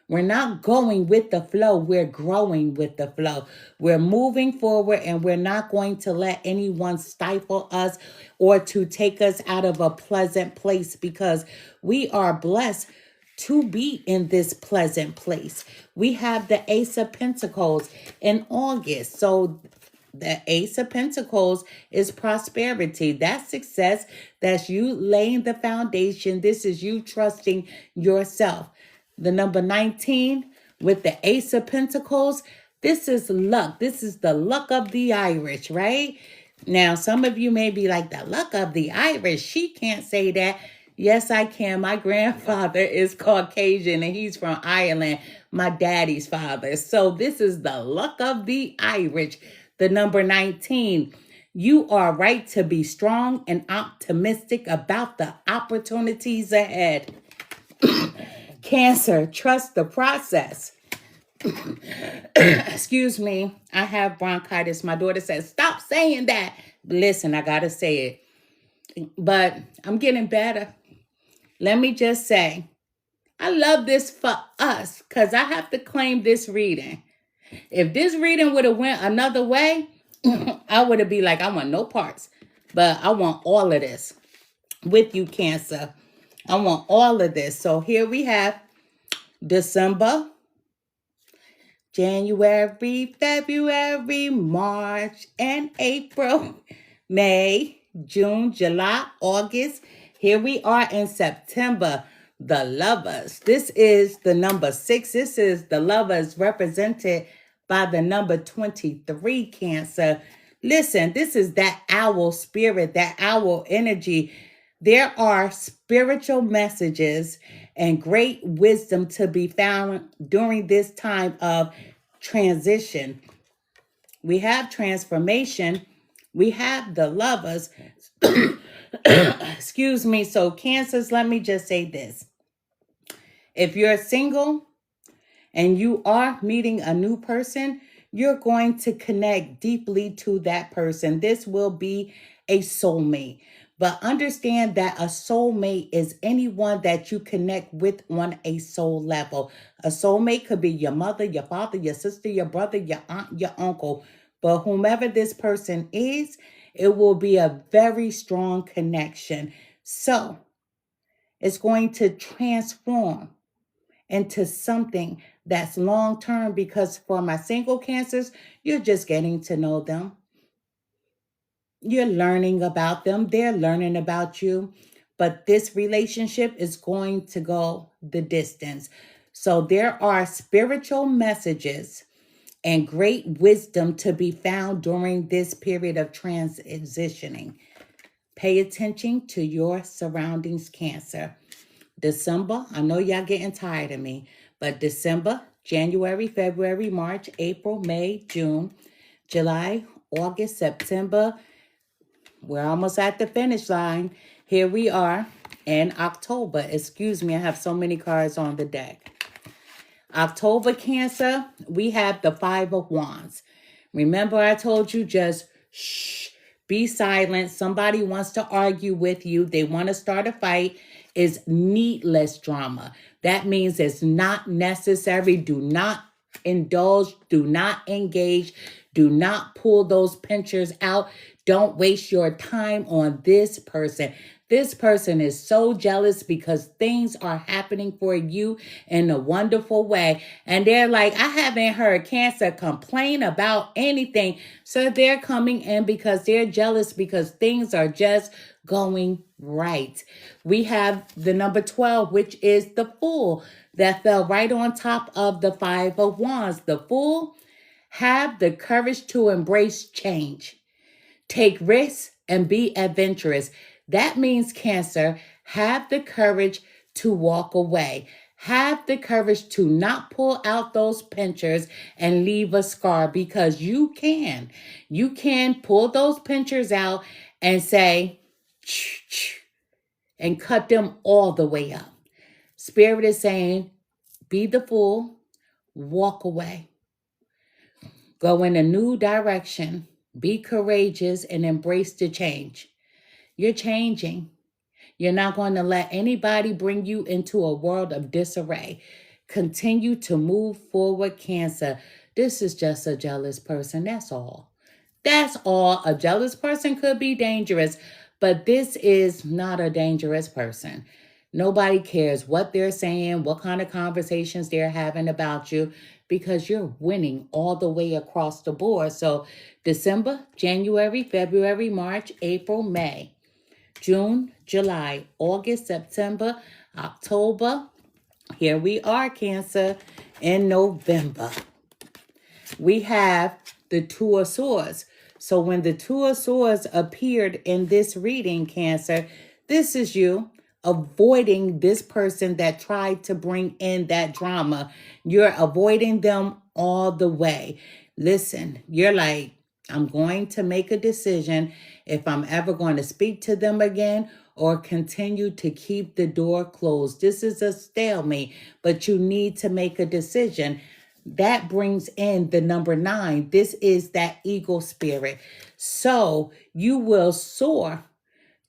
We're not going with the flow. We're growing with the flow. We're moving forward and we're not going to let anyone stifle us or to take us out of a pleasant place because we are blessed to be in this pleasant place. We have the Ace of Pentacles in August. So the Ace of Pentacles is prosperity. That's success. That's you laying the foundation. This is you trusting yourself. The number 19 with the Ace of Pentacles, this is luck. This is the luck of the Irish, right? Now, some of you may be like, the luck of the Irish. She can't say that. Yes, I can. My grandfather is Caucasian and he's from Ireland, my daddy's father. So this is the luck of the Irish. The number 19. You are right to be strong and optimistic about the opportunities ahead. Cancer, trust the process. Excuse me, I have bronchitis. My daughter says, stop saying that. Listen, I gotta say it. But I'm getting better. Let me just say, I love this for us because I have to claim this reading. If this reading would have went another way, I would have been like, I want no parts. But I want all of this with you, Cancer. I want all of this. So here we have December, January, February, March, and April, May, June, July, August. Here we are in September, the Lovers. This is the number 6. This is the Lovers represented by the number 23, Cancer. Listen, this is that owl spirit, that owl energy. There are spiritual messages and great wisdom to be found during this time of transition. We have transformation. We have the Lovers. Excuse me. So, Cancers, let me just say this. If you're single and you are meeting a new person, you're going to connect deeply to that person. This will be a soulmate. But understand that a soulmate is anyone that you connect with on a soul level. A soulmate could be your mother, your father, your sister, your brother, your aunt, your uncle. But whomever this person is, it will be a very strong connection. So it's going to transform into something that's long-term, because for my single Cancers, you're just getting to know them. You're learning about them. They're learning about you. But this relationship is going to go the distance. So there are spiritual messages and great wisdom to be found during this period of transitioning. Pay attention to your surroundings, Cancer. December, I know y'all getting tired of me, but December, January, February, March, April, May, June, July, August, September. We're almost at the finish line. Here we are in October. Excuse me, I have so many cards on the deck. October, Cancer, we have the 5 of Wands. Remember, I told you just shh, be silent. Somebody wants to argue with you. They want to start a fight. Is needless drama. That means it's not necessary. Do not indulge. Do not engage. Do not pull those pinchers out. Don't waste your time on this person. This person is so jealous because things are happening for you in a wonderful way. And they're like, I haven't heard Cancer complain about anything. So they're coming in because they're jealous because things are just going right. We have the number 12, which is the Fool, that fell right on top of the 5 of Wands. The Fool, have the courage to embrace change. Take risks and be adventurous. That means, Cancer, have the courage to walk away. Have the courage to not pull out those pinchers and leave a scar, because you can. You can pull those pinchers out and say, and cut them all the way up. Spirit is saying, be the fool, walk away. Go in a new direction. Be courageous and embrace the change. You're changing. You're not going to let anybody bring you into a world of disarray. Continue to move forward, Cancer. This is just a jealous person. That's all. That's all. A jealous person could be dangerous, but this is not a dangerous person. Nobody cares what they're saying, what kind of conversations they're having about you, because you're winning all the way across the board. So December, January, February, March, April, May, June, July, August, September, October. Here we are, Cancer, in November. We have the 2 of Swords. So when the 2 of Swords appeared in this reading, Cancer, this is you avoiding this person that tried to bring in that drama. You're avoiding them all the way. Listen, you're like, I'm going to make a decision if I'm ever going to speak to them again or continue to keep the door closed. This is a stalemate, but you need to make a decision. That brings in the number 9. This is that eagle spirit. So you will soar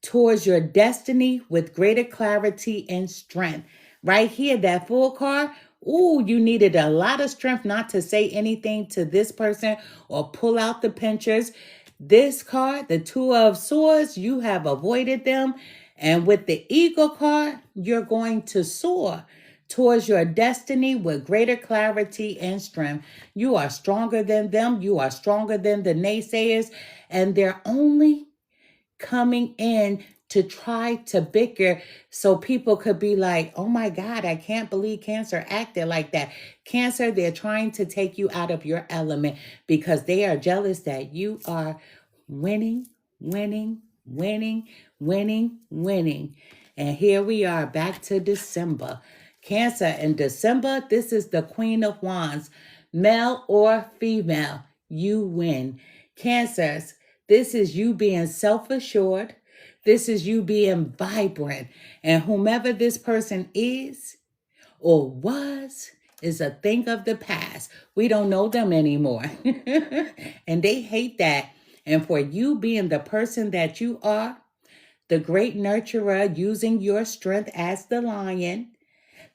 towards your destiny with greater clarity and strength. Right here, that Fool card Ooh, you needed a lot of strength not to say anything to this person or pull out the pinchers. This card, the Two of Swords, you have avoided them. And with the Eagle card, you're going to soar towards your destiny with greater clarity and strength. You are stronger than them. You are stronger than the naysayers. And they're only coming in to try to bicker so people could be like, oh my God, I can't believe Cancer acted like that. Cancer, they're trying to take you out of your element because they are jealous that you are winning, winning, winning, winning, winning. And here we are back to December. Cancer in December, this is the Queen of Wands. Male or female, you win. Cancers, this is you being self-assured. This is you being vibrant. And whomever this person is or was is a thing of the past. We don't know them anymore. And they hate that. And for you being the person that you are, the great nurturer, using your strength as the lion,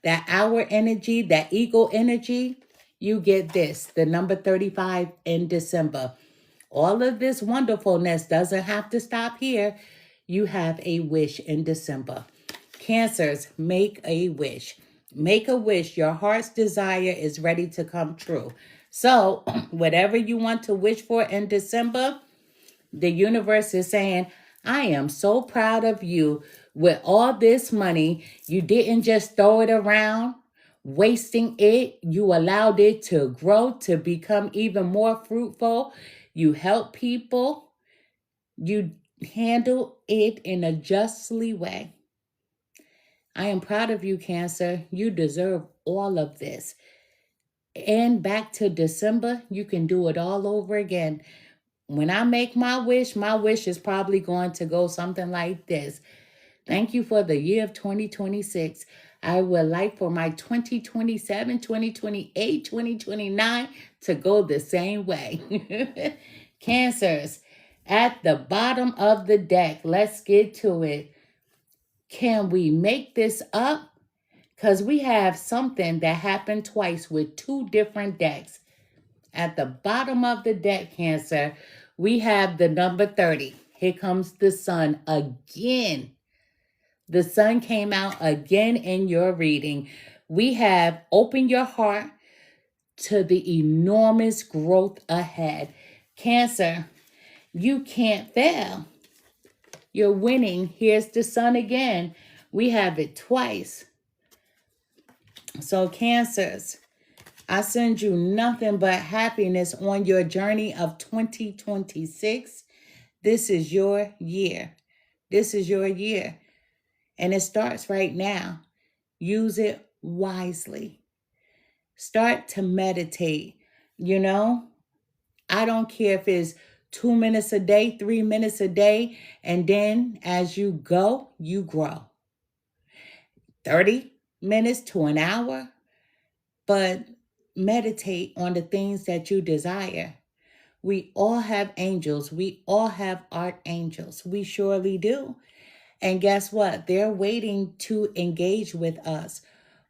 that hour energy, that eagle energy, you get this, the number 35 in December. All of this wonderfulness doesn't have to stop here. You have a wish in December. Cancers, make a wish. Make a wish. Your heart's desire is ready to come true. So whatever you want to wish for in December, the universe is saying, I am so proud of you with all this money. You didn't just throw it around, wasting it. You allowed it to grow, to become even more fruitful. You help people. You handle it in a justly way. I am proud of you, Cancer. You deserve all of this. And back to December, you can do it all over again. When I make my wish is probably going to go something like this. Thank you for the year of 2026. I would like for my 2027, 2028, 2029 to go the same way. Cancers, at the bottom of the deck, let's get to it. Can we make this up? Because we have something that happened twice with two different decks. At the bottom of the deck, Cancer, we have the number 30. Here comes the sun again. The sun came out again in your reading. We have opened your heart to the enormous growth ahead. Cancer, you can't fail. You're winning. Here's the sun again. We have it twice. So Cancers, I send you nothing but happiness on your journey of 2026. This is your year. This is your year. And it starts right now. Use it wisely. Start to meditate. You know, I don't care if it's 2 minutes a day, 3 minutes a day. And then as you go, you grow. 30 minutes to an hour. But meditate on the things that you desire. We all have angels. We all have archangels. We surely do. And guess what? They're waiting to engage with us.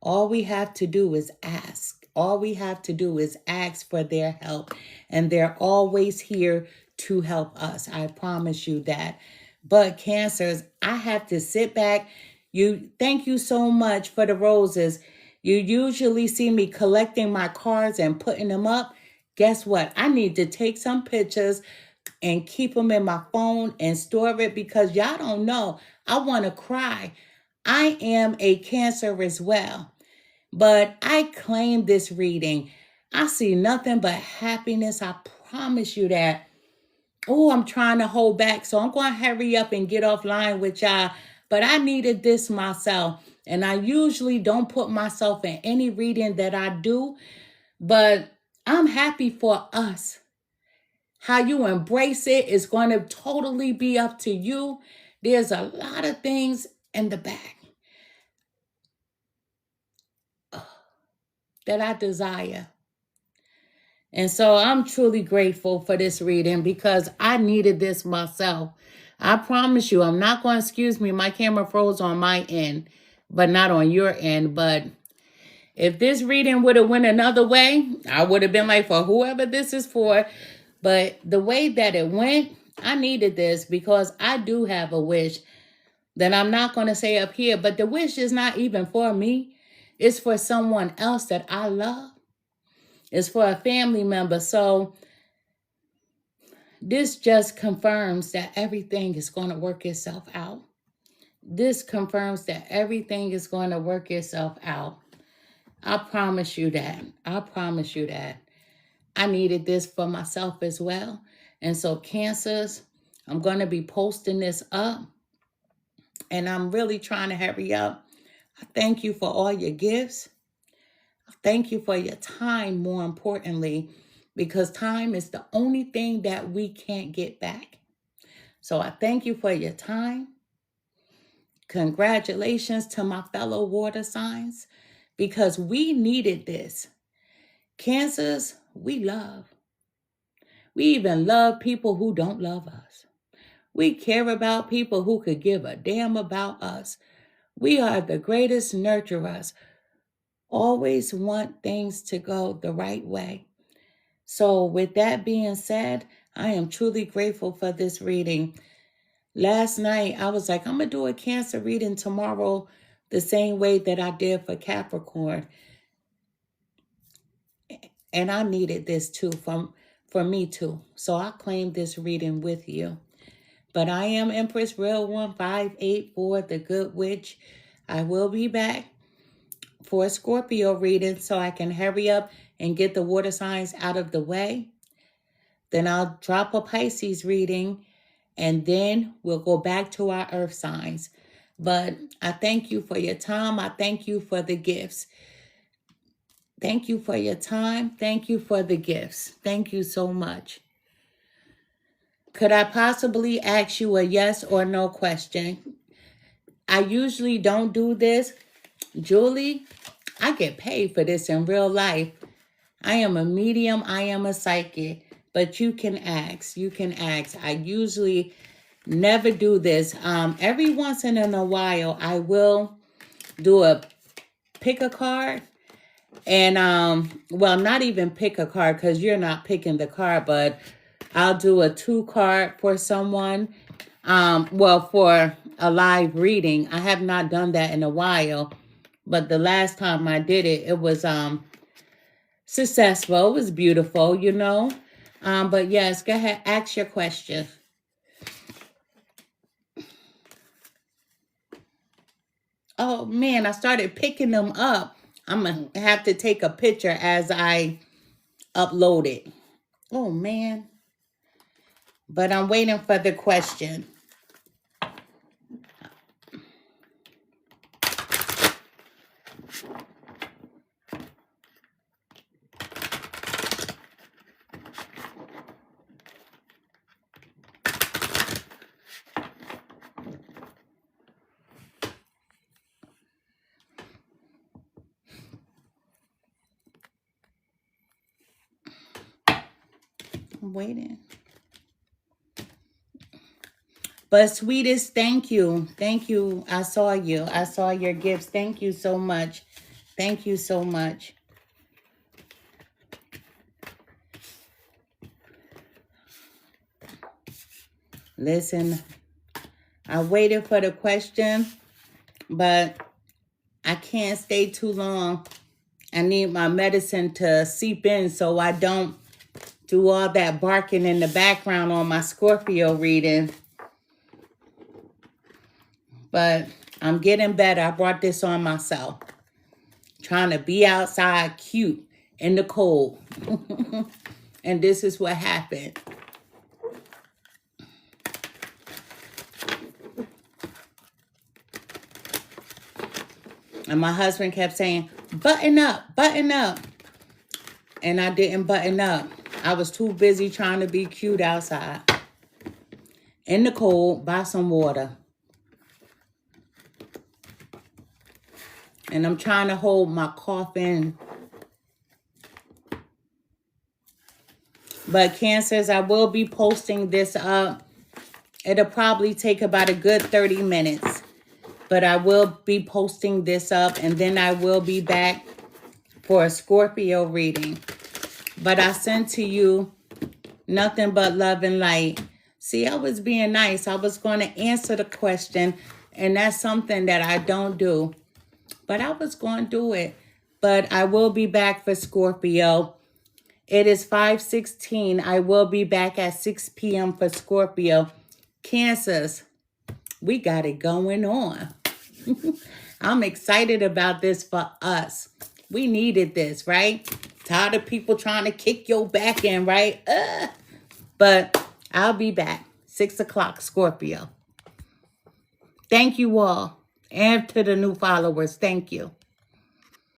All we have to do is ask. All we have to do is ask for their help. And they're always here to help us. I promise you that. But Cancers, I have to sit back. Thank you so much for the roses. You usually see me collecting my cards and putting them up. Guess what? I need to take some pictures and keep them in my phone and store it because y'all don't know. I want to cry. I am a Cancer as well. But I claim this reading. I see nothing but happiness. I promise you that. Oh, I'm trying to hold back. So I'm going to hurry up and get offline with y'all. But I needed this myself. And I usually don't put myself in any reading that I do. But I'm happy for us. How you embrace it is going to totally be up to you. There's a lot of things in the back that I desire. And so I'm truly grateful for this reading because I needed this myself. I promise you, I'm not going to, excuse me, my camera froze on my end, but not on your end. But If this reading would have went another way, I would have been like, for whoever this is for. But the way that it went, I needed this because I do have a wish that I'm not going to say up here. But the wish is not even for me. It's for someone else that I love. It's for a family member. So this just confirms that everything is going to work itself out. This confirms that everything is going to work itself out. I promise you that. I promise you that. I needed this for myself as well. And so Cancers, I'm going to be posting this up. And I'm really trying to hurry up. I thank you for all your gifts. I thank you for your time, more importantly, because time is the only thing that we can't get back. So I thank you for your time. Congratulations to my fellow water signs, because we needed this. Cancers, we love. We even love people who don't love us. We care about people who could give a damn about us. We are the greatest nurturers. Always want things to go the right way. So with that being said, I am truly grateful for this reading. Last night, I was like, I'm going to do a Cancer reading tomorrow the same way that I did for Capricorn. And I needed this too, for me too. So I claim this reading with you. But I am Empress Real 1584, the Good Witch. I will be back for a Scorpio reading so I can hurry up and get the water signs out of the way. Then I'll drop a Pisces reading, and then we'll go back to our earth signs. But I thank you for your time. I thank you for the gifts. Thank you for your time. Thank you for the gifts. Thank you so much. Could I possibly ask you a yes or no question? I usually don't do this. Julie, I get paid for this in real life. I am a medium. I am a psychic. But you can ask. You can ask. I usually never do this. Every once in a while, I will do a pick a card. And, well, not even pick a card because you're not picking the card, but I'll do a 2-card for someone. Well, for a live reading. I have not done that in a while, but the last time I did it, it was, successful. It was beautiful, you know. But yes, go ahead, ask your question. Oh man, I started picking them up. I'm going to have to take a picture as I upload it. Oh, man. But I'm waiting for the question. I'm waiting. But sweetest, thank you. Thank you. I saw you. I saw your gifts. Thank you so much. Thank you so much. Listen, I waited for the question, but I can't stay too long. I need my medicine to seep in so I don't do all that barking in the background on my Scorpio reading. But I'm getting better. I brought this on myself. Trying to be outside cute in the cold. And this is what happened. And my husband kept saying, button up, button up. And I didn't button up. I was too busy trying to be cute outside. In the cold, by some water. And I'm trying to hold my cough in. But Cancers, I will be posting this up. It'll probably take about a good 30 minutes. But I will be posting this up. And then I will be back for a Scorpio reading. But I sent to you nothing but love and light. See, I was being nice. I was going to answer the question, and that's something that I don't do. But I was going to do it. But I will be back for Scorpio. It is 5:16. I will be back at 6 p.m. for Scorpio. Cancers, we got it going on. I'm excited about this for us. We needed this, right? Tired of people trying to kick your back in, right? But I'll be back. 6 o'clock, Scorpio. Thank you all. And to the new followers, thank you.